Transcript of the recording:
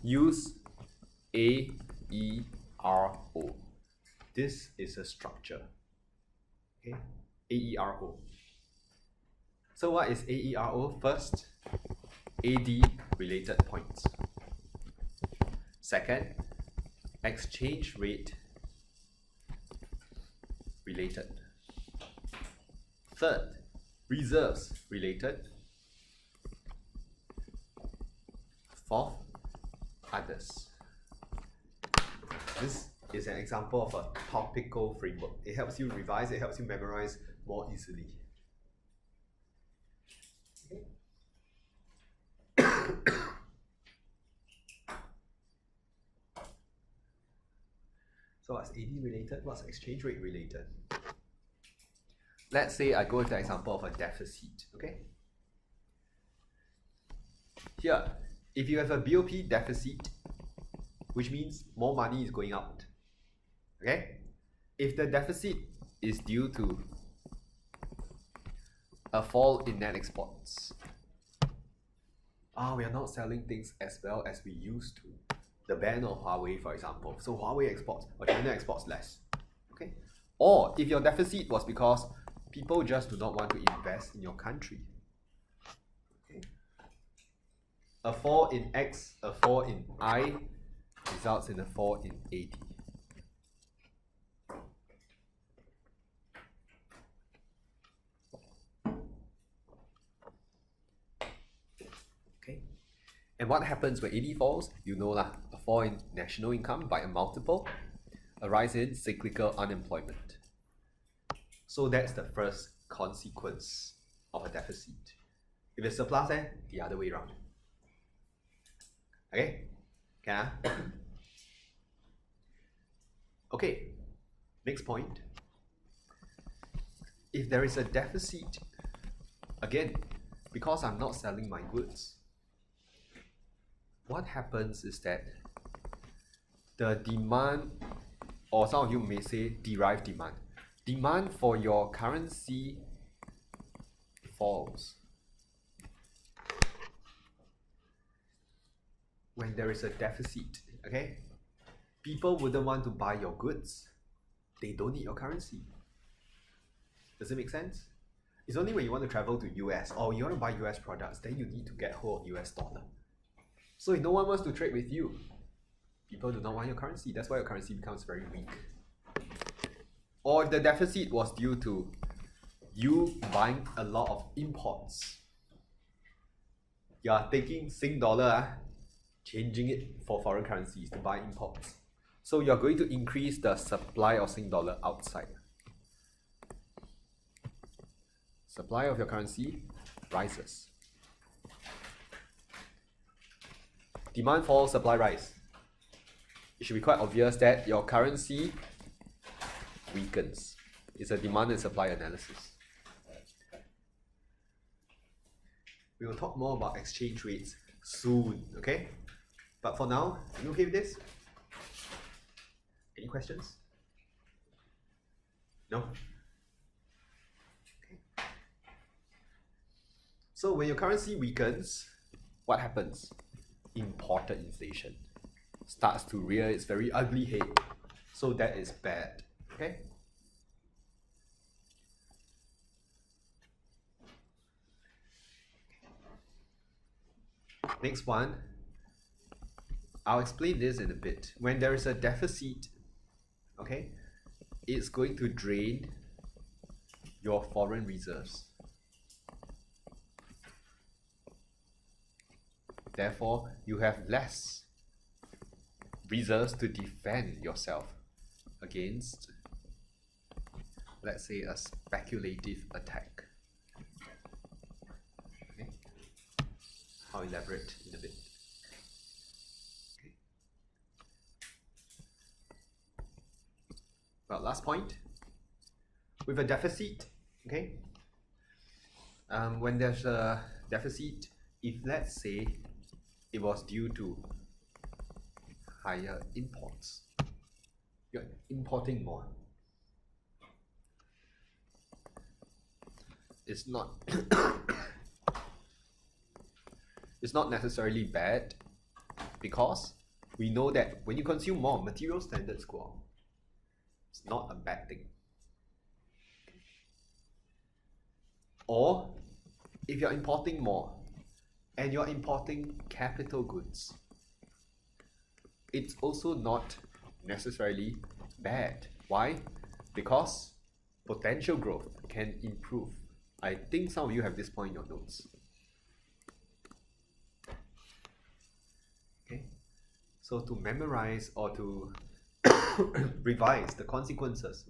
use AERO. This is a structure. Okay, AERO. So what is AERO? First, AD related points. Second, exchange rate related. Third, reserves related. Fourth, others. This is an example of a topical framework. It helps you revise, it helps you memorize more easily. So what's AD related? What's exchange rate related? Let's say I go with the example of a deficit, okay? Here, if you have a BOP deficit, which means more money is going out, okay? If the deficit is due to a fall in net exports, we are not selling things as well as we used to. The ban of Huawei, for example. So Huawei exports, or China exports less. Okay? Or if your deficit was because people just do not want to invest in your country. Okay? A fall in X, a fall in I results in a fall in AD. Okay? And what happens when AD falls? You know lah, a fall in national income by a multiple, a rise in cyclical unemployment. So that's the first consequence of a deficit. If it's surplus, the other way around. Okay? Can I? Okay, next point. If there is a deficit, again, because I'm not selling my goods, what happens is that the demand, or some of you may say derived demand for your currency falls. When there is a deficit, okay? People wouldn't want to buy your goods. They don't need your currency. Does it make sense? It's only when you want to travel to US or you want to buy US products, then you need to get hold of US dollar. So if no one wants to trade with you, people do not want your currency. That's why your currency becomes very weak. Or the deficit was due to you buying a lot of imports. You are taking Sing dollar, changing it for foreign currencies to buy imports. So you're going to increase the supply of Sing dollar outside. Supply of your currency rises. Demand falls, supply rise. It should be quite obvious that your currency weakens. It's a demand and supply analysis. We will talk more about exchange rates soon, okay? But for now, are you okay with this? Any questions? No? Okay. So when your currency weakens, what happens? Imported inflation starts to rear its very ugly head. So that is bad. Okay? Next one. I'll explain this in a bit. When there is a deficit, okay, it's going to drain your foreign reserves. Therefore, you have less reserves to defend yourself against, let's say, a speculative attack. Okay? I'll elaborate in a bit. Okay. Well, last point. With a deficit, okay? When there's a deficit, if let's say it was due to higher imports, you're importing more. It's not it's not necessarily bad Because we know that when you consume more, material standards go up. It's not a bad thing. Or if you're importing more and you're importing capital goods, it's also not necessarily bad. Why? Because potential growth can improve. I think some of you have this point in your notes. Okay, so to memorize or to revise the consequences